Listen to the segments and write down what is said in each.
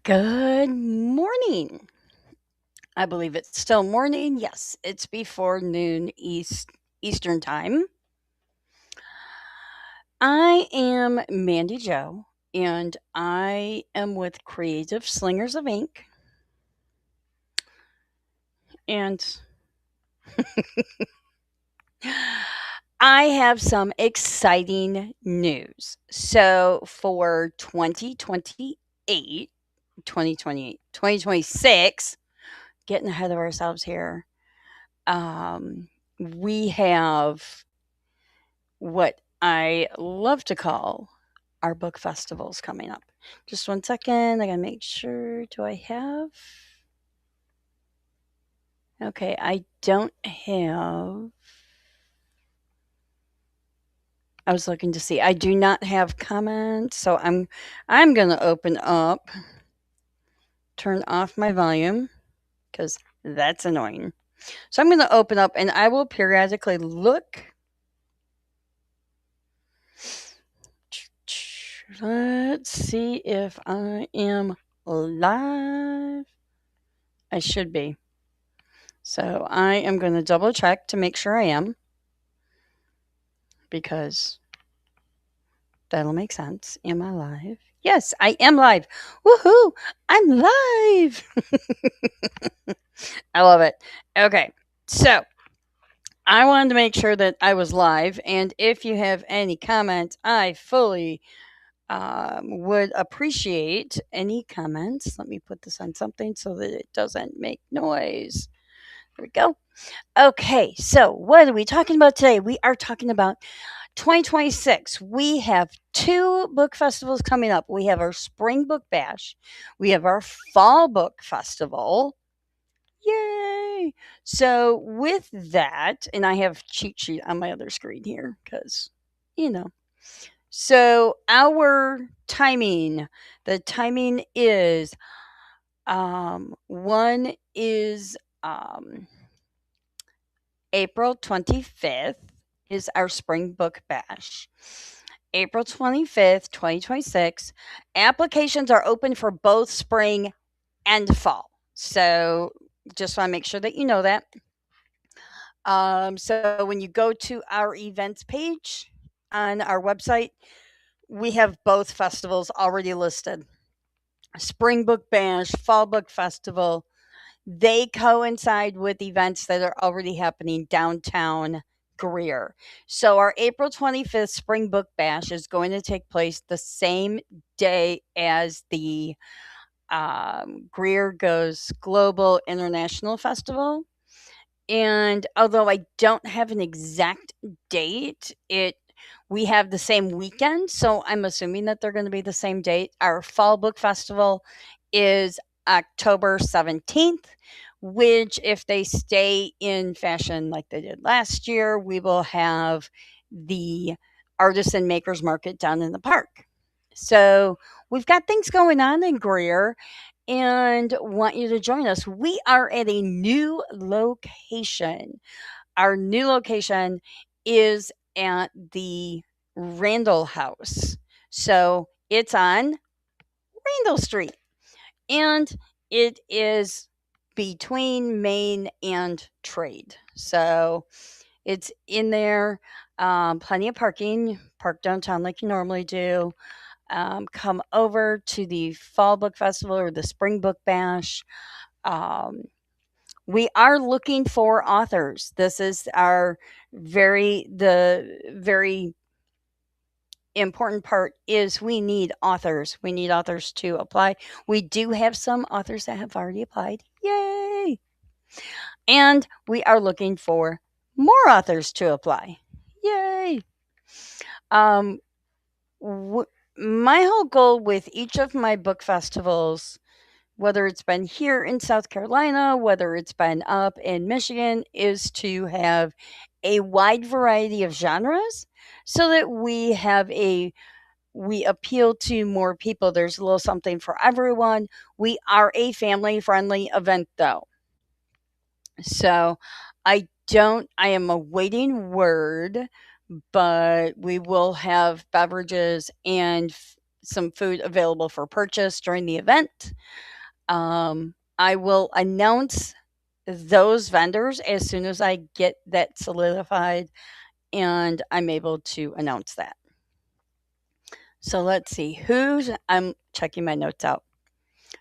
Good morning. I believe it's still morning. Yes, it's before noon Eastern time. I am Mandy Jo, and I am with Creative Slingers of Ink. And I have some exciting news. So for 2028, 2026, getting ahead of ourselves here, we have what I love to call our book festivals coming up. Just one second. I gotta make sure. Do I have? Okay, I don't have. I was looking to see. I do not have comments, so I'm gonna open up. Turn off my volume because that's annoying. So I'm gonna open up, and I will periodically look. Let's see if I am live. I should be. So I am going to double check to make sure I am because that'll make sense. Am I live? Yes, I am live. Woohoo! I'm live. I love it. Okay. So I wanted to make sure that I was live. And if you have any comments, I fully would appreciate any comments. Let me put this on something so that it doesn't make noise. There we go. Okay, so what are we talking about today? We are talking about 2026. We have two book festivals coming up. We have our Spring Book Bash, we have our Fall Book Festival. Yay! So, with that, and I have cheat sheet on my other screen here because, you know. So, our timing, the timing is one is April 25th is our spring book bash. April 25th, 2026. Applications are open for both spring and fall. So just want to make sure that you know that. So when you go to our events page on our website, we have both festivals already listed. Spring Book Bash, Fall Book Festival, they coincide with events that are already happening downtown Greer. So our April 25th Spring Book Bash is going to take place the same day as the Greer Goes Global International Festival. And although I don't have an exact date, it we have the same weekend, so I'm assuming that they're going to be the same date. Our Fall Book Festival is October 17th, which, if they stay in fashion like they did last year, we will have the Artisan Makers Market down in the park. So we've got things going on in Greer and want you to join us. We are at a new location. Our new location is at the Randall House. So it's on Randall Street and it is between Main and Trade. So it's in there, plenty of parking, park downtown like you normally do. Come over to the Fall Book Festival or the Spring Book Bash. Um, we are looking for authors. This is the very important part is we need authors. We need authors to apply. We do have some authors that have already applied. Yay! And we are looking for more authors to apply. Yay! Um, w- my whole goal with each of my book festivals, whether it's been here in South Carolina, whether it's been up in Michigan, is to have a wide variety of genres so that we appeal to more people. There's a little something for everyone. We are a family friendly event though. So I am awaiting word, but we will have beverages and some food available for purchase during the event. I will announce those vendors as soon as I get that solidified and I'm able to announce that. So let's see I'm checking my notes out.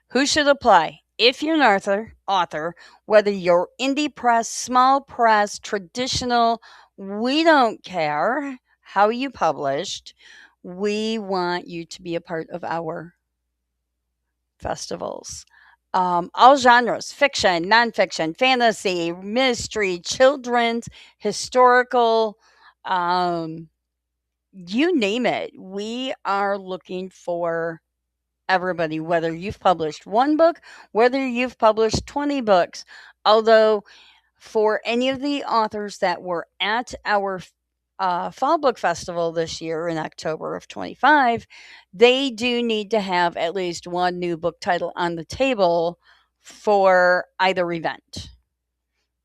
Who should apply? If you're an author, whether you're indie press, small press, traditional, we don't care how you published. We want you to be a part of our festivals. All genres, fiction, nonfiction, fantasy, mystery, children's, historical, you name it. We are looking for everybody, whether you've published one book, whether you've published 20 books. Although, for any of the authors that were at our Fall Book Festival this year in October of 25, they do need to have at least one new book title on the table for either event.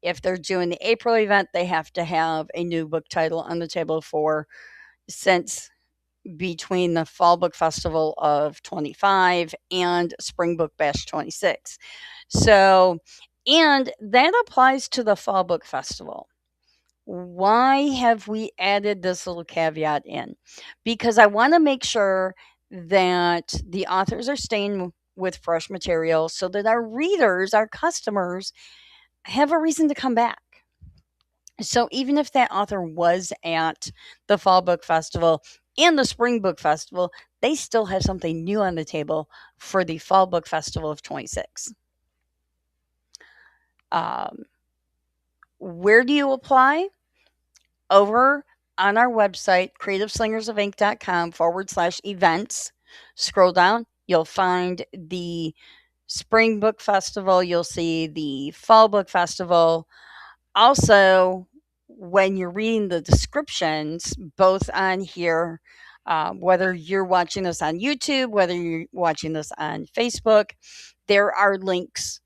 If they're doing the April event, they have to have a new book title on the table for, since between the Fall Book Festival of 25 and Spring Book Bash 26. So, and that applies to the Fall Book Festival. Why have we added this little caveat in? Because I want to make sure that the authors are staying with fresh material so that our readers, our customers, have a reason to come back. So even if that author was at the Fall Book Festival and the Spring Book Festival, they still have something new on the table for the Fall Book Festival of 26. Where do you apply? Over on our website, creativeslingersofink.com/events. Scroll down, you'll find the Spring Book Festival, you'll see the Fall Book Festival. Also, when you're reading the descriptions, both on here, whether you're watching this on YouTube, whether you're watching this on Facebook, there are links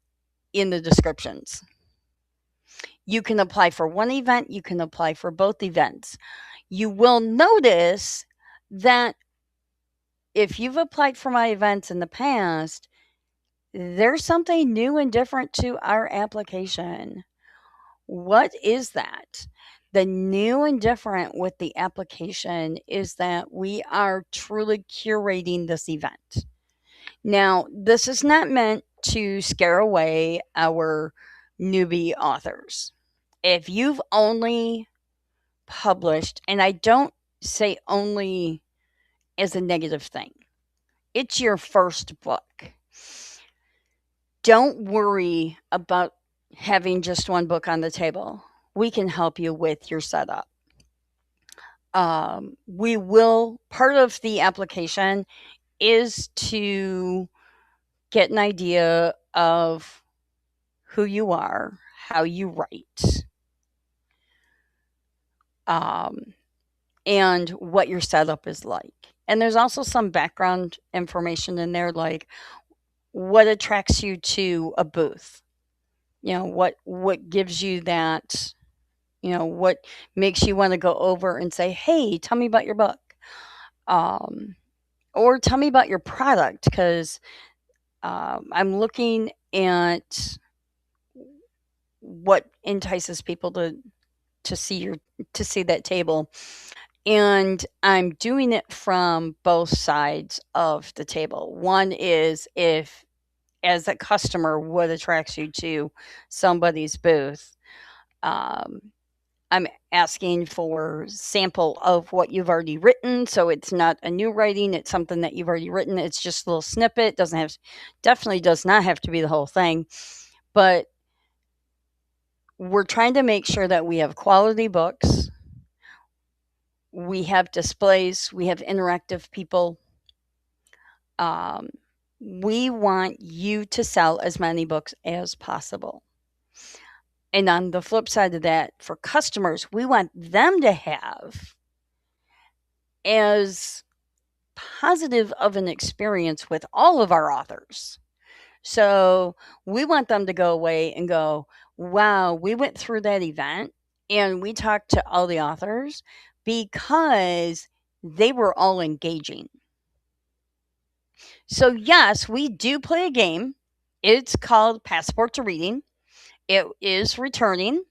in the descriptions. You can apply for one event, you can apply for both events. You will notice that if you've applied for my events in the past, there's something new and different to our application. What is that? The new and different with the application is that we are truly curating this event. Now, this is not meant to scare away our newbie authors. If you've only published, and I don't say only as a negative thing, it's your first book. Don't worry about having just one book on the table. We can help you with your setup. Part of the application is to get an idea of who you are, how you write, and what your setup is like. And there's also some background information in there, like what attracts you to a booth. What gives you that, what makes you want to go over and say, hey, tell me about your book. Or tell me about your product, because I'm looking at what entices people to see that table, and I'm doing it from both sides of the table. One is, if as a customer, what attracts you to somebody's booth. I'm asking for sample of what you've already written, so it's not a new writing, it's something that you've already written. It's just a little snippet. Definitely does not have to be the whole thing, but we're trying to make sure that we have quality books, we have displays, we have interactive people. We want you to sell as many books as possible. And on the flip side of that, for customers, we want them to have as positive of an experience with all of our authors. So we want them to go away and go, wow, we went through that event and we talked to all the authors because they were all engaging. So, yes, we do play a game. It's called Passport to Reading. It is returning.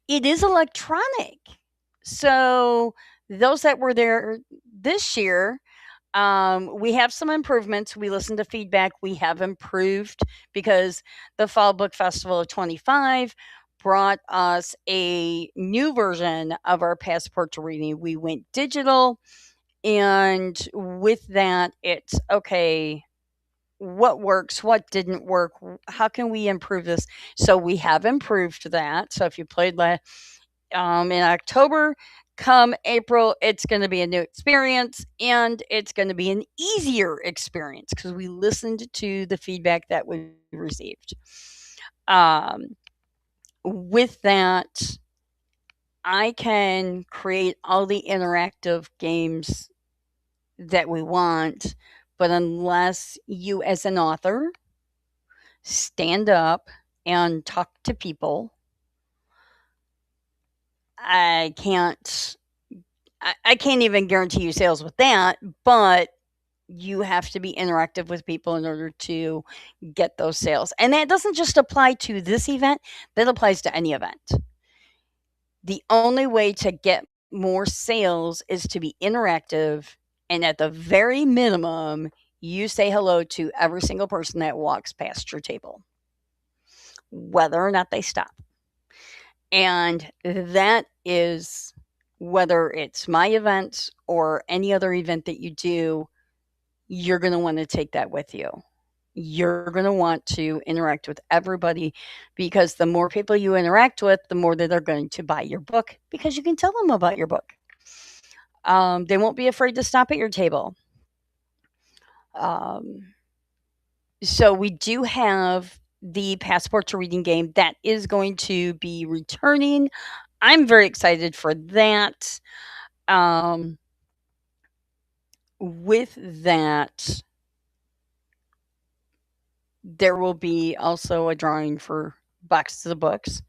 It is electronic. So, those that were there this year, we have some improvements. We listened to feedback. We have improved because the Fall Book Festival of 25 brought us a new version of our Passport to Reading. We went digital, and with that, it's okay. What works? What didn't work? How can we improve this? So we have improved that. So if you played in October, come April, it's going to be a new experience and it's going to be an easier experience because we listened to the feedback that we received. Um, with that, I can create all the interactive games that we want, but unless you, as an author, stand up and talk to people, I can't I can't even guarantee you sales with that, but you have to be interactive with people in order to get those sales. And that doesn't just apply to this event, that applies to any event. The only way to get more sales is to be interactive. And at the very minimum, you say hello to every single person that walks past your table, whether or not they stop. And that is whether it's my event or any other event that you do, you're going to want to take that with you. You're going to want to interact with everybody because the more people you interact with, the more that they're going to buy your book because you can tell them about your book. They won't be afraid to stop at your table. Um, so we do have the Passport to Reading game that is going to be returning. I'm very excited for that. Um, with that, there will be also a drawing for boxes of books.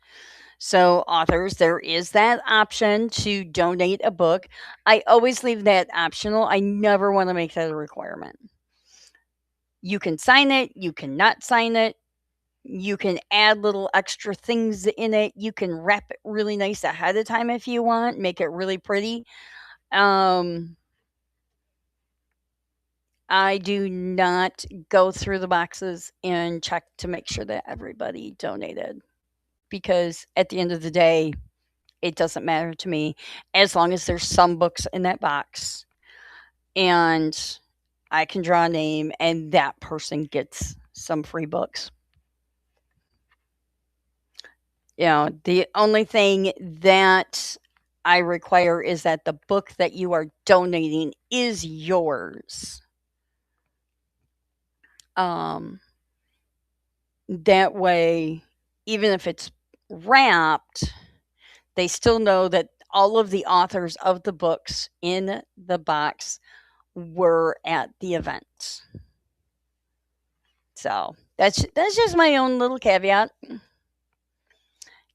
So, authors, there is that option to donate a book. I always leave that optional. I never want to make that a requirement. You can sign it, you cannot sign it. You can add little extra things in it. You can wrap it really nice ahead of time if you want, make it really pretty. Um, I do not go through the boxes and check to make sure that everybody donated because at the end of the day, it doesn't matter to me as long as there's some books in that box and I can draw a name and that person gets some free books. The only thing that I require is that the book that you are donating is yours. Um, that way, even if it's wrapped, they still know that all of the authors of the books in the box were at the event. So that's just my own little caveat.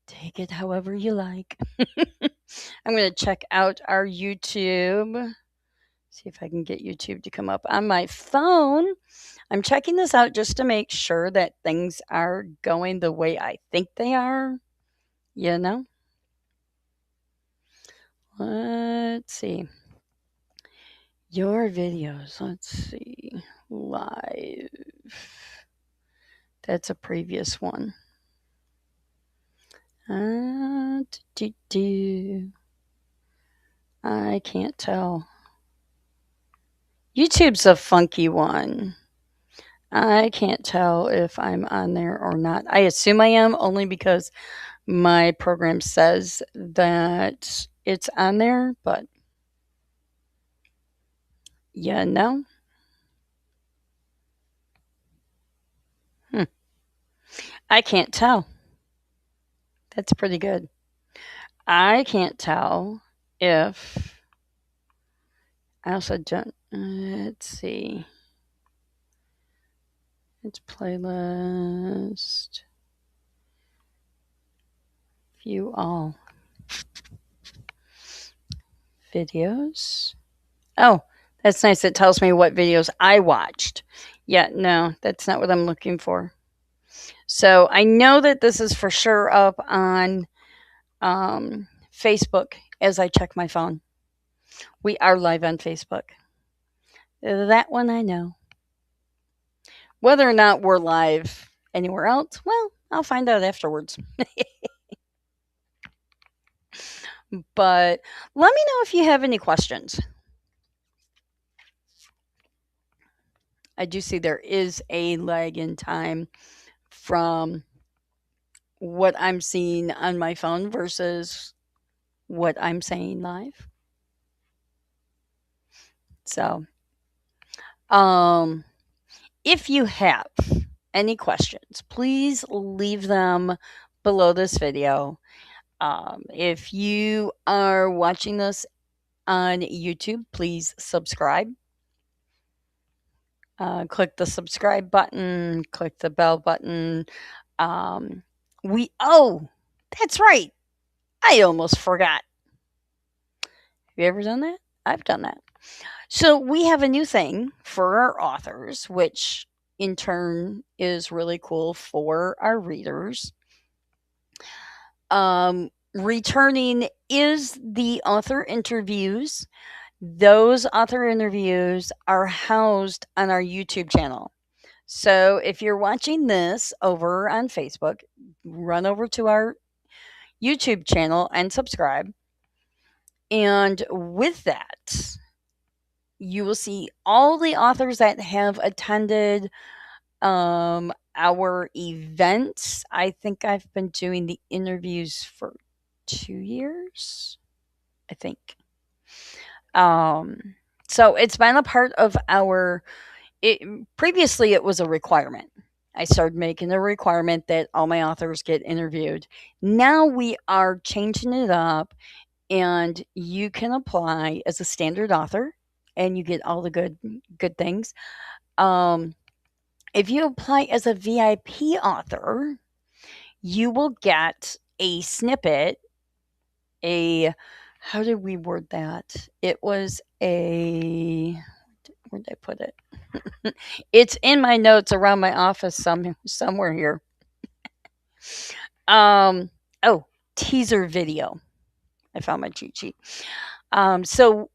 Take it however you like. I'm going to check out our YouTube. See if I can get YouTube to come up on my phone. I'm checking this out just to make sure that things are going the way I think they are. You know? Let's see. Your videos. Let's see. Live. That's a previous one. I can't tell. YouTube's a funky one. I can't tell if I'm on there or not. I assume I am only because my program says that it's on there, but no. Hmm. I can't tell. That's pretty good. I can't tell if I also don't. Let's see. It's playlist. View all. Videos. Oh, That's nice. It tells me what videos I watched. Yeah, no, that's not what I'm looking for. So I know that this is for sure up on Facebook as I check my phone. We are live on Facebook. That one I know. Whether or not we're live anywhere else, well, I'll find out afterwards. But let me know if you have any questions. I do see there is a lag in time from what I'm seeing on my phone versus what I'm saying live. So, um, if you have any questions, please leave them below this video. If you are watching this on YouTube, please subscribe. Click the subscribe button, click the bell button. Um, oh, that's right. I almost forgot. Have you ever done that? I've done that. So we have a new thing for our authors, which in turn is really cool for our readers. Returning is the author interviews. Those author interviews are housed on our YouTube channel. So if you're watching this over on Facebook, run over to our YouTube channel and subscribe. And with that, you will see all the authors that have attended our events. I think I've been doing the interviews for 2 years, I think. So it's been a part of our previously it was a requirement. I started making a requirement that all my authors get interviewed. Now we are changing it up, and you can apply as a standard author and you get all the good things. If you apply as a VIP author, you will get a snippet, how did we word that? It was where did I put it? It's in my notes around my office somewhere here. Oh, teaser video. I found my cheat sheet. So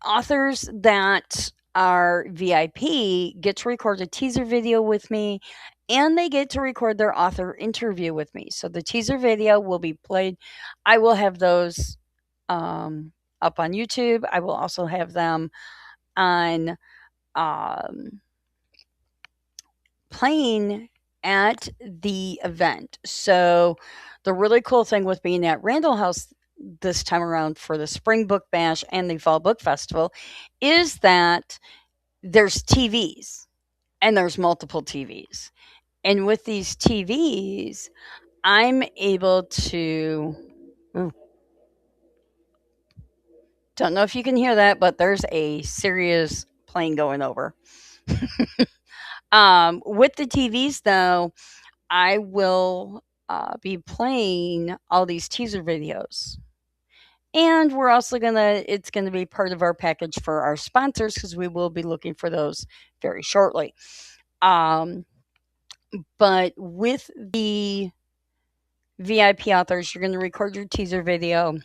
authors that are VIP get to record a teaser video with me, and they get to record their author interview with me. So the teaser video will be played. I will have those up on YouTube. I will also have them on playing at the event. So the really cool thing with being at Randall House this time around for the Spring Book Bash and the Fall Book Festival is that there's TVs, and there's multiple TVs. And with these TVs, I'm able to don't know if you can hear that, but there's a serious plane going over. With the TVs, though, I will be playing all these teaser videos. And we're also it's gonna be part of our package for our sponsors because we will be looking for those very shortly. But with the VIP authors, you're gonna record your teaser video,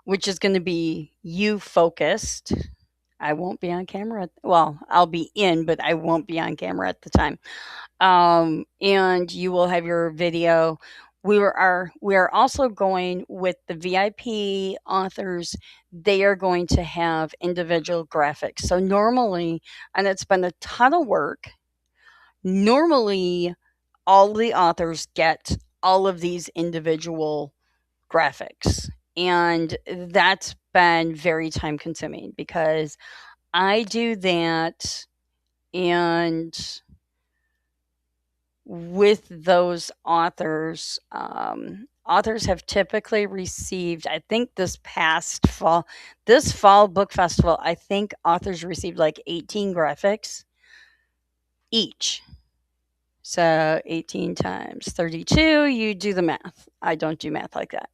which is gonna be you focused. I won't be on camera. Well, I'll be in, but I won't be on camera at the time. And you will have your video. We are also going with the VIP authors. They are going to have individual graphics. So normally, and it's been a ton of work. Normally, all the authors get all of these individual graphics, and that's been very time consuming because I do that, and with those authors, authors have typically received, I think this fall book festival, I think authors received like 18 graphics each. So 18 times 32, you do the math. I don't do math like that,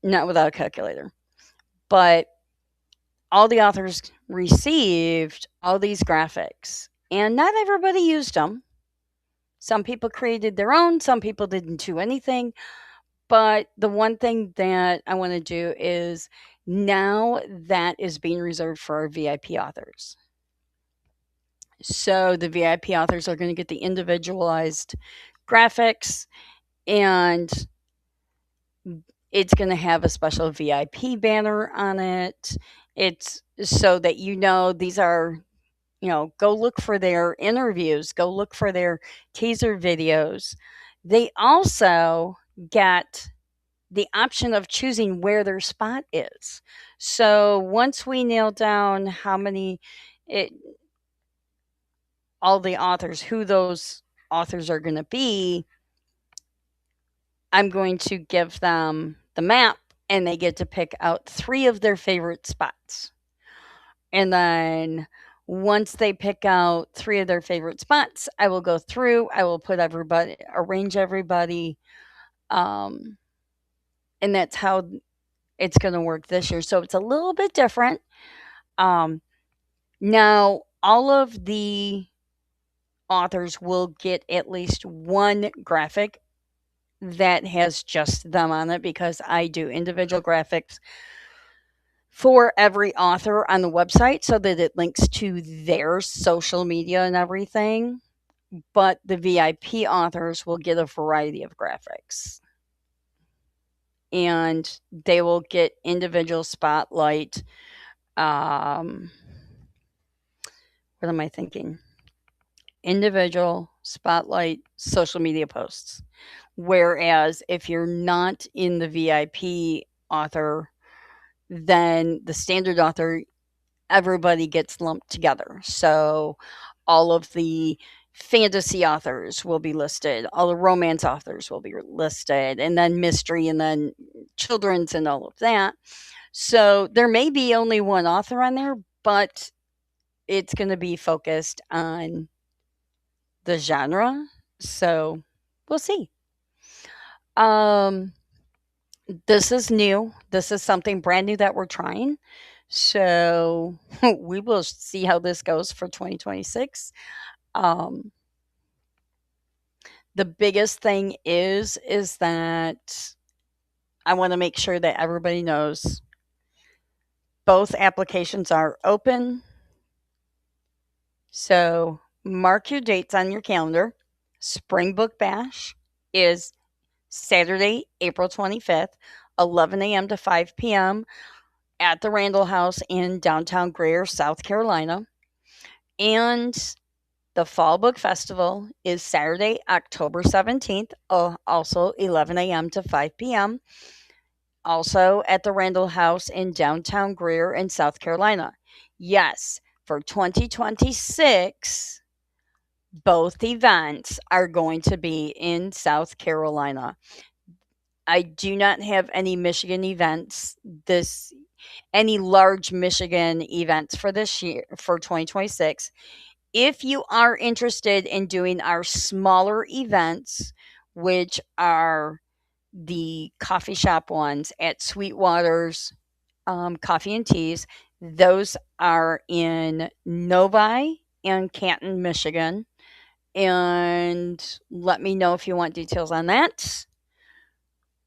not without a calculator. But all the authors received all these graphics, and not everybody used them. Some people created their own, some people didn't do anything. But the one thing that I want to do is now that is being reserved for our VIP authors. So the VIP authors are going to get the individualized graphics, and it's going to have a special VIP banner on it. It's so that these are, go look for their interviews, go look for their teaser videos. They also get the option of choosing where their spot is. So once we nail down how many, it, all the authors, who those authors are going to be, I'm going to give them the map and they get to pick out 3 of their favorite spots. And then once they pick out 3 of their favorite spots, I will go through, I will put everybody, arrange everybody. And that's how it's going to work this year. So it's a little bit different. Now, all of the authors will get at least one graphic that has just them on it, because I do individual graphics for every author on the website so that it links to their social media and everything. But the VIP authors will get a variety of graphics. And they will get individual spotlight. What am I thinking? Individual spotlight social media posts. Whereas if you're not in the VIP author, then the standard author, everybody gets lumped together. So all of the fantasy authors will be listed, all the romance authors will be listed, and then mystery, and then children's, and all of that. So there may be only one author on there, but it's going to be focused on the genre. So we'll see. This is new. This is something brand new that we're trying. So we will see how this goes for 2026. The biggest thing is that I want to make sure that everybody knows both applications are open. So mark your dates on your calendar. Spring Book Bash is Saturday, April 25th, 11 a.m. to 5 p.m. at the Randall House in downtown Greer, South Carolina. And the Fall Book Festival is Saturday, October 17th, also 11 a.m. to 5 p.m., also at the Randall House in downtown Greer in South Carolina. Yes, for 2026, both events are going to be in South Carolina. I do not have any Michigan events any large Michigan events for this year, for 2026. If you are interested in doing our smaller events, which are the coffee shop ones at Sweetwaters Coffee and Teas, those are in Novi and Canton, Michigan. And let me know if you want details on that.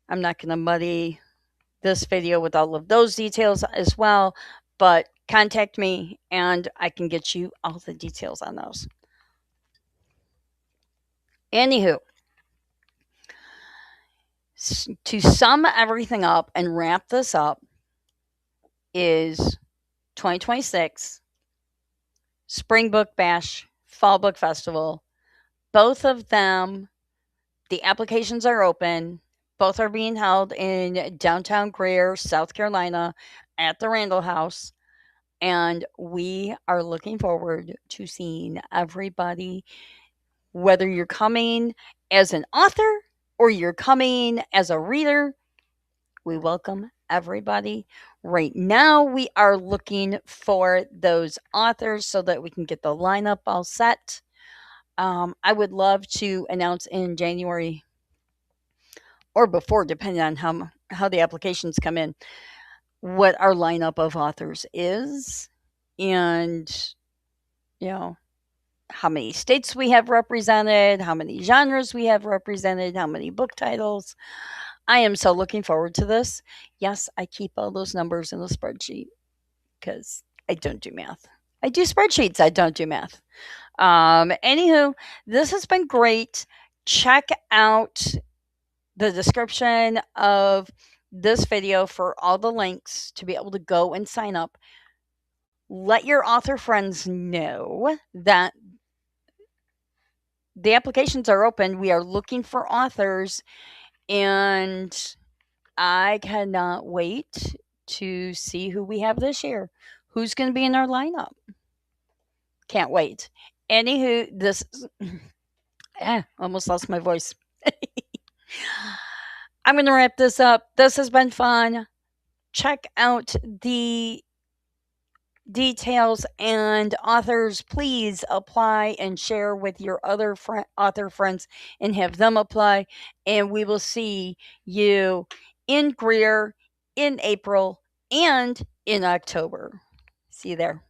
I'm not going to muddy this video with all of those details as well, but contact me and I can get you all the details on those. Anywho, to sum everything up and wrap this up, is 2026 Spring Book Bash, Fall Book Festival. Both of them, the applications are open. Both are being held in downtown Greer, South Carolina, at the Randall House. And we are looking forward to seeing everybody, whether you're coming as an author or you're coming as a reader. We welcome everybody. Right now, we are looking for those authors so that we can get the lineup all set. I would love to announce in January or before, depending on how the applications come in. what our lineup of authors is, and, you know, how many states we have represented, how many genres we have represented, how many book titles. I am so looking forward to this. Yes, I keep all those numbers in a spreadsheet because I don't do math. I do spreadsheets, I don't do math. Anywho, this has been great. Check out the description of this video for all the links to be able to go and sign up. Let your author friends know that the applications are open. We are looking for authors, and I cannot wait to see who we have this year. Who's going to be in our lineup? Can't wait. Anywho, this almost lost my voice. I'm going to wrap this up. This has been fun. Check out the details and authors. Please apply and share with your other author friends and have them apply. And we will see you in Greer in April and in October. See you there.